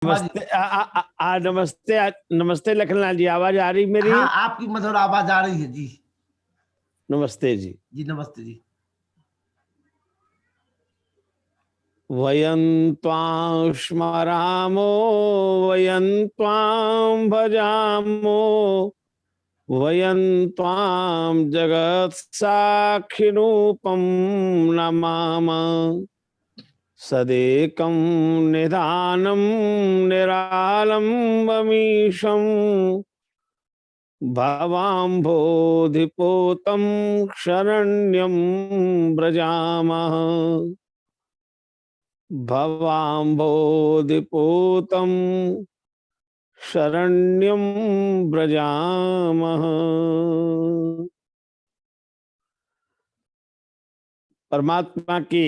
नमस्ते नमस्ते नमस्ते लखनलाल जी, आवाज आ रही मेरी? हाँ, आपकी मधुर आवाज आ रही है जी। नमस्ते जी। जी नमस्ते जी। वयं त्वां स्मरामो, वयं त्वां भजामो, वयं त्वां जगत्साक्षिरूपं नमामः। सदेकं निधानं निरालम्बमीशं, भवाम्भोधिपोतं शरण्यं व्रजामः। भवाम्भोधिपोतं शरण्यं व्रजामः। परमात्मा की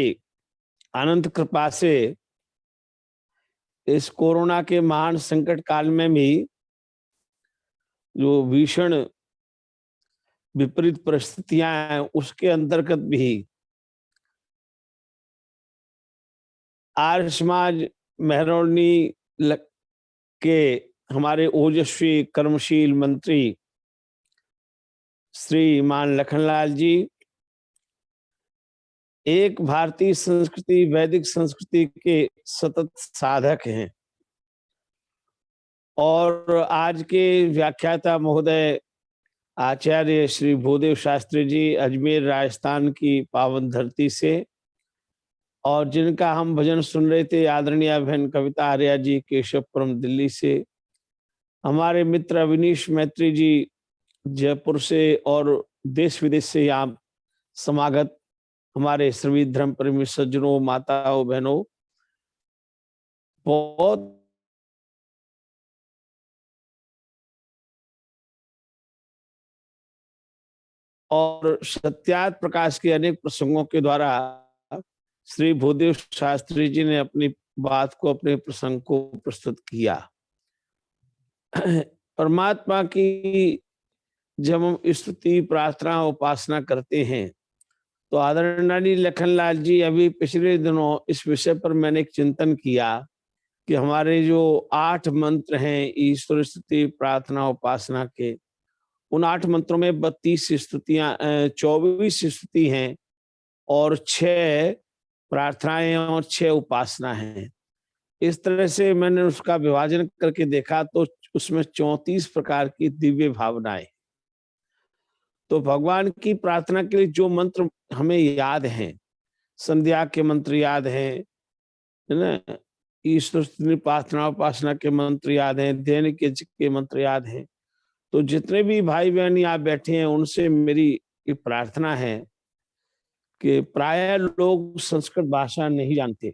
अनंत कृपा से इस कोरोना के महान संकट काल में भी जो भीषण विपरीत परिस्थितियां हैं, उसके अंतर्गत भी आर्य समाज मेहरौनी के हमारे ओजस्वी कर्मशील मंत्री श्रीमान लखनलाल जी एक भारतीय संस्कृति, वैदिक संस्कृति के सतत साधक हैं और आज के व्याख्याता महोदय आचार्य श्री भूदेव शास्त्री जी अजमेर राजस्थान की पावन धरती से, और जिनका हम भजन सुन रहे थे आदरणीय बहन कविता आर्या जी केशवपुरम दिल्ली से, हमारे मित्र अविनीश मैत्री जी जयपुर से, और देश विदेश से यहाँ समागत हमारे सभी धर्म प्रेमी सज्जनों, माताओं, बहनों, बहुत और सत्यात प्रकाश के अनेक प्रसंगों के द्वारा श्री भूदेव शास्त्री जी ने अपनी बात को, अपने प्रसंग को प्रस्तुत किया। परमात्मा की जब हम स्तुति, प्रार्थना, उपासना करते हैं तो आदरणीय लखनलाल जी अभी पिछले दिनों इस विषय पर मैंने एक चिंतन किया कि हमारे जो 8 मंत्र हैं ईश्वर स्तुति, प्रार्थना, उपासना के, उन 8 मंत्रों में 32 स्तुतियां, 24 स्तुति हैं और 6 प्रार्थनाएं और 6 उपासना हैं। इस तरह से मैंने उसका विभाजन करके देखा तो उसमें 34 प्रकार की दिव्य भावनाएं। तो भगवान की प्रार्थना के लिए जो मंत्र हमें याद हैं, संध्या के मंत्र याद हैं, है ना, ईश्वर स्तुति, प्रार्थना, उपासना के मंत्र याद हैं, ध्यान के मंत्र याद हैं। तो जितने भी भाई बहन यहाँ बैठे हैं उनसे मेरी ये प्रार्थना है कि प्राय लोग संस्कृत भाषा नहीं जानते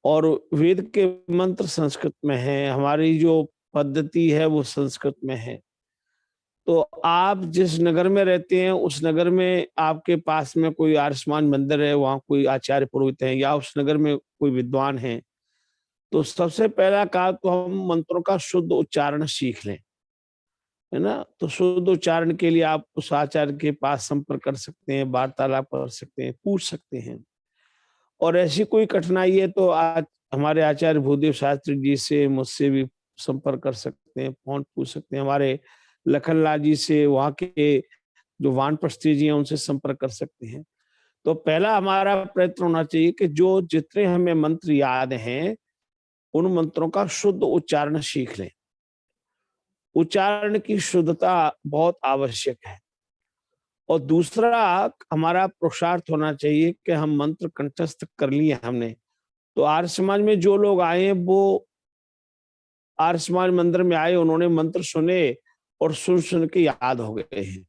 और वेद के मंत्र संस्कृत में हैं, हमारी जो पद्धति है वो संस्कृत में है। तो आप जिस नगर में रहते हैं उस नगर में आपके पास में कोई आयुष्मान मंदिर है, वहां कोई आचार्य पुरोहित है, या उस नगर में कोई विद्वान है, तो सबसे पहला काम तो हम मंत्रों का शुद्ध उच्चारण सीख लें, है ना। तो शुद्ध उच्चारण के लिए आप उस आचार्य के पास संपर्क कर सकते हैं, वार्तालाप कर सकते हैं, पूछ सकते हैं। और ऐसी कोई कठिनाई है तो आज हमारे आचार्य भूदेव शास्त्री जी से, मुझसे भी संपर्क कर सकते हैं, फोन पूछ सकते हैं। हमारे लखनलाल जी से, वहाँ के जो वानप्रस्थी जी हैं उनसे संपर्क कर सकते हैं। तो पहला हमारा प्रयत्न होना चाहिए कि जो जितने हमें मंत्र याद हैं उन मंत्रों का शुद्ध उच्चारण सीख लें। उच्चारण की शुद्धता बहुत आवश्यक है। और दूसरा हमारा पुरुषार्थ होना चाहिए कि हम मंत्र कंठस्थ कर लिए हमने, तो आर्य समाज में जो लोग आए हैं वो आर्य समाज मंदिर में आए, उन्होंने मंत्र सुने और सुन सुन के याद हो गए हैं।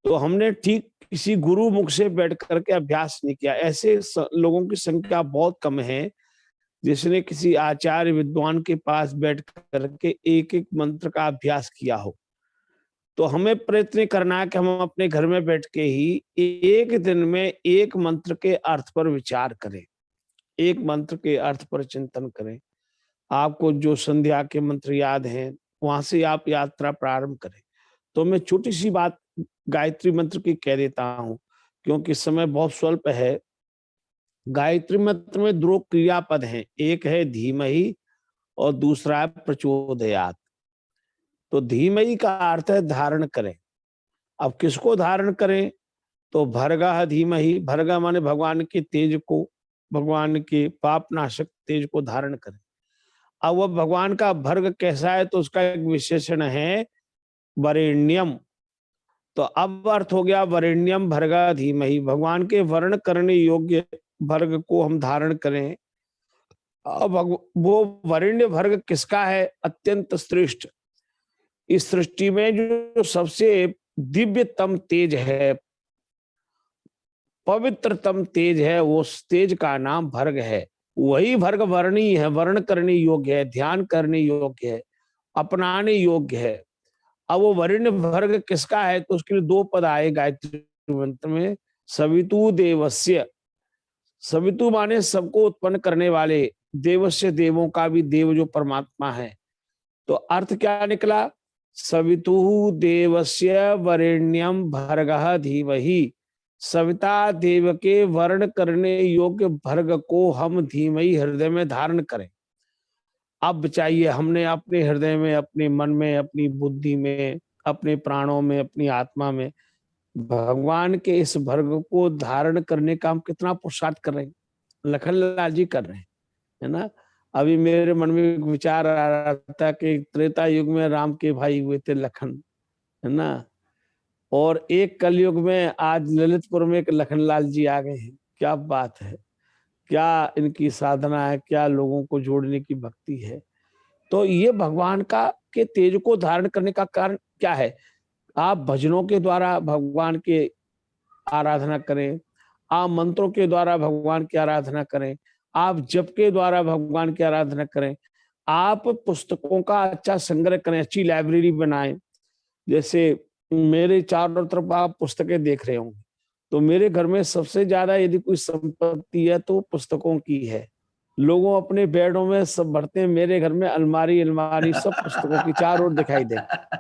तो हमने ठीक किसी गुरु मुख से बैठ करके अभ्यास नहीं किया। ऐसे लोगों की संख्या बहुत कम है जिसने किसी आचार्य विद्वान के पास बैठ करके एक एक मंत्र का अभ्यास किया हो। तो हमें प्रयत्न करना है कि हम अपने घर में बैठ के ही एक दिन में एक मंत्र के अर्थ पर विचार करें, एक मंत्र के अर्थ पर चिंतन करें। आपको जो संध्या के मंत्र याद हैं वहां से आप यात्रा प्रारंभ करें। तो मैं छोटी सी बात गायत्री मंत्र की कह देता हूं क्योंकि समय बहुत स्वल्प है। गायत्री मंत्र में 2 क्रियापद हैं, एक है धीमहि और दूसरा है प्रचोदयात। तो धीमहि का अर्थ है धारण करें। अब किसको धारण करें? तो भर्गः धीमहि, भर्गः माने भगवान के तेज को, भगवान के पाप नाशक तेज को धारण करें। अब वह भगवान का भर्ग कैसा है? तो उसका एक विशेषण है वरेण्यम। तो अब अर्थ हो गया वरेण्यम भर्गः धीमहि, भगवान के वर्ण करने योग्य भर्ग को हम धारण करें। अब वो वरेण्य भर्ग किसका है? अत्यंत श्रेष्ठ, इस सृष्टि में जो सबसे दिव्यतम तेज है, पवित्रतम तेज है, उस तेज का नाम भर्ग है। वही भर्ग वर्णीय है, वर्ण करने योग्य है, ध्यान करने योग्य है, अपनाने योग्य है। अब वो वरेण्य भर्ग किसका है? तो उसके लिए 2 पद आए गायत्री मंत्र में, सवितु देवस्य। सवितु माने सबको उत्पन्न करने वाले, देवस्य देवों का भी देव जो परमात्मा है। तो अर्थ क्या निकला? सवितु देवस्य वरेण्यम भर्गः धीमहि, सविता देव के वर्ण करने योग्य भर्ग को हम धीमहि हृदय में धारण करें। अब चाहिए हमने अपने हृदय में, अपने मन में, अपनी बुद्धि में, अपने प्राणों में, अपनी आत्मा में भगवान के इस भर्ग को धारण करने का हम कितना पुरुषार्थ कर रहे हैं। लखनलाल जी कर रहे हैं, है ना। अभी मेरे मन में एक विचार आ रहा था कि त्रेता युग में राम के भाई हुए थे लखन, है ना, और एक कलयुग में आज ललितपुर में एक लखनलाल जी आ गए हैं। क्या बात है, क्या इनकी साधना है, क्या लोगों को जोड़ने की भक्ति है। तो ये भगवान का के तेज को धारण करने का कारण क्या है? आप भजनों के द्वारा भगवान के आराधना करें, आप मंत्रों के द्वारा भगवान की आराधना करें, आप जप के द्वारा भगवान की आराधना करें, आप पुस्तकों का अच्छा संग्रह करें, अच्छी लाइब्रेरी बनाएं। जैसे मेरे चारों तरफ आप पुस्तकें देख रहे होंगे, तो मेरे घर में सबसे ज्यादा यदि कोई संपत्ति है तो पुस्तकों की है। लोगों अपने बेडों में सब भरते हैं, मेरे घर में अलमारी अलमारी सब पुस्तकों की चारों ओर दिखाई देंगी।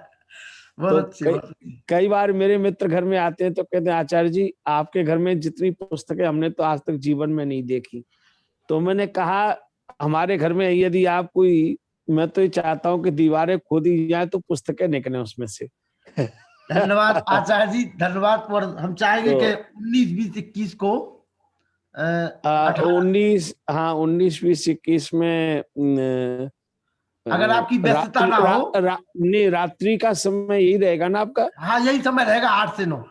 बहुत तो अच्छी कई बात। कई बार मेरे मित्र घर में आते हैं तो कहते हैं आचार्य जी आपके घर में जितनी पुस्तकें हमने तो आज तक जीवन में नहीं देखी। तो मैंने कहा हमारे घर में यदि आप कोई, मैं तो ये चाहता हूँ कि दीवारें खोदी जाए तो पुस्तकें निकले उसमें से। धन्यवाद आचार्य जी, धन्यवाद। और हम चाहेंगे कि तो 19, 20, 21 को 18, 19, हाँ 19, 20, 21 में अगर आपकी व्यस्तता रात्रि ना हो। नहीं, रात्रि का समय यही रहेगा ना आपका? हाँ, यही समय रहेगा 8 से 9।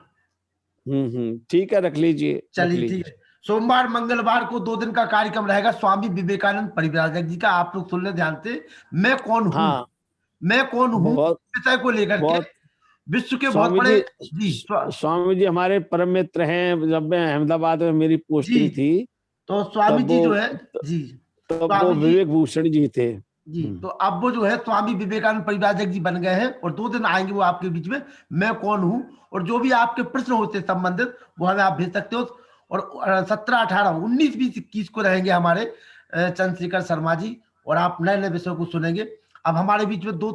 ठीक है, रख लीजिए, रख चलिए ठीक लीजिए। है। सोमवार मंगलवार को 2 दिन का कार्यक्रम रहेगा स्वामी विवेकानंद परिव्राजक जी का। आप लोग सुन ले ध्यान से। मैं कौन हूँ, हाँ, मैं कौन हूँ बहुत विषय को लेकर के बहुत विश्व के बहुत स्वामी बड़े। जी, जी स्वामी जी हमारे परम मित्र हैं। जब मैं अहमदाबाद में मेरी जी। पोस्टिंग थी तो स्वामी तब जी वो जो है, जी तब वो स्वामी जी, विवेक भूषण जी थे। जी तो अब वो जो है स्वामी विवेकानंद परिव्राजक जी बन गए हैं और 2 दिन आएंगे वो आपके बीच में। मैं कौन हूँ, और जो भी आपके प्रश्न होते हैं संबंधित वो हमें आप भेज सकते हो। और 17, 18, 19, 20, 21 को रहेंगे हमारे चंद्रशेखर शर्मा जी, और आप नए नए विषयों को सुनेंगे। अब हमारे बीच में 2